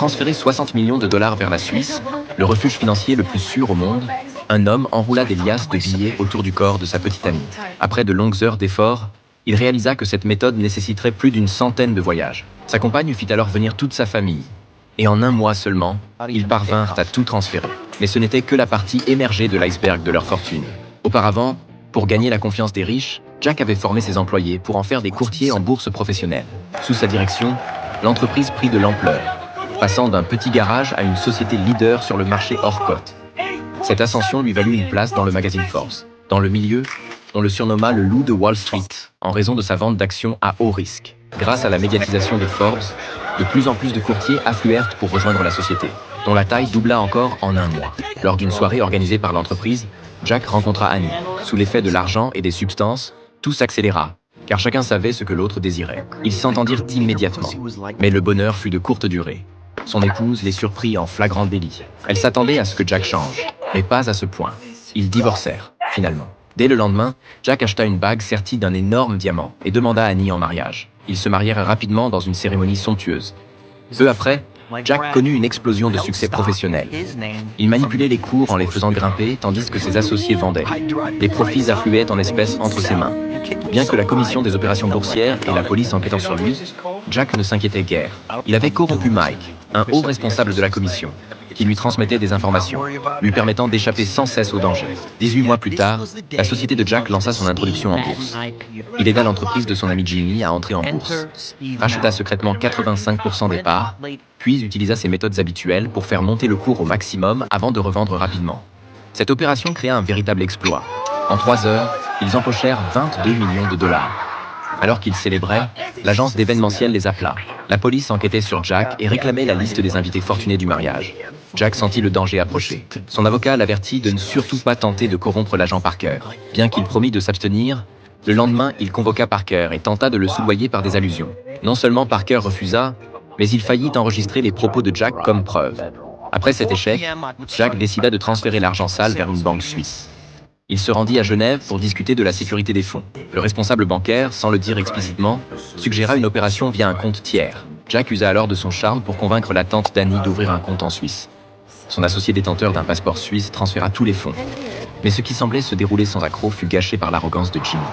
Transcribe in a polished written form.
transférer 60 millions de dollars vers la Suisse, le refuge financier le plus sûr au monde, un homme enroula des liasses de billets autour du corps de sa petite amie. Après de longues heures d'efforts, il réalisa que cette méthode nécessiterait plus d'une centaine de voyages. Sa compagne fit alors venir toute sa famille. Et en un mois seulement, ils parvinrent à tout transférer. Mais ce n'était que la partie émergée de l'iceberg de leur fortune. Auparavant, pour gagner la confiance des riches, Jack avait formé ses employés pour en faire des courtiers en bourse professionnelle. Sous sa direction, l'entreprise prit de l'ampleur, passant d'un petit garage à une société leader sur le marché hors cote. Cette ascension lui valut une place dans le magazine Forbes. Dans le milieu, on le surnomma le loup de Wall Street, en raison de sa vente d'actions à haut risque. Grâce à la médiatisation de Forbes, de plus en plus de courtiers affluèrent pour rejoindre la société, dont la taille doubla encore en un mois. Lors d'une soirée organisée par l'entreprise, Jack rencontra Annie. Sous l'effet de l'argent et des substances, tout s'accéléra, car chacun savait ce que l'autre désirait. Ils s'entendirent immédiatement, mais le bonheur fut de courte durée. Son épouse les surprit en flagrant délit. Elle s'attendait à ce que Jack change, mais pas à ce point. Ils divorcèrent, finalement. Dès le lendemain, Jack acheta une bague sertie d'un énorme diamant et demanda Annie en mariage. Ils se marièrent rapidement dans une cérémonie somptueuse. Peu après, Jack connut une explosion de succès professionnel. Il manipulait les cours en les faisant grimper tandis que ses associés vendaient. Les profits affluaient en espèces entre ses mains. Bien que la commission des opérations boursières et la police enquêtant sur lui, Jack ne s'inquiétait guère. Il avait corrompu Mike, un haut responsable de la commission, qui lui transmettait des informations, lui permettant d'échapper sans cesse au danger. 18 mois plus tard, la société de Jack lança son introduction en bourse. Il aida l'entreprise de son ami Jimmy à entrer en bourse, racheta secrètement 85% des parts, puis utilisa ses méthodes habituelles pour faire monter le cours au maximum avant de revendre rapidement. Cette opération créa un véritable exploit. En 3 heures, ils empochèrent 22 millions de dollars. Alors qu'ils célébraient, l'agence d'événementiel les appela. La police enquêtait sur Jack et réclamait la liste des invités fortunés du mariage. Jack sentit le danger approcher. Son avocat l'avertit de ne surtout pas tenter de corrompre l'agent Parker. Bien qu'il promit de s'abstenir, le lendemain, il convoqua Parker et tenta de le soudoyer par des allusions. Non seulement Parker refusa, mais il faillit enregistrer les propos de Jack comme preuve. Après cet échec, Jack décida de transférer l'argent sale vers une banque suisse. Il se rendit à Genève pour discuter de la sécurité des fonds. Le responsable bancaire, sans le dire explicitement, suggéra une opération via un compte tiers. Jack usa alors de son charme pour convaincre la tante d'Annie d'ouvrir un compte en Suisse. Son associé détenteur d'un passeport suisse transféra tous les fonds. Mais ce qui semblait se dérouler sans accroc fut gâché par l'arrogance de Jimmy.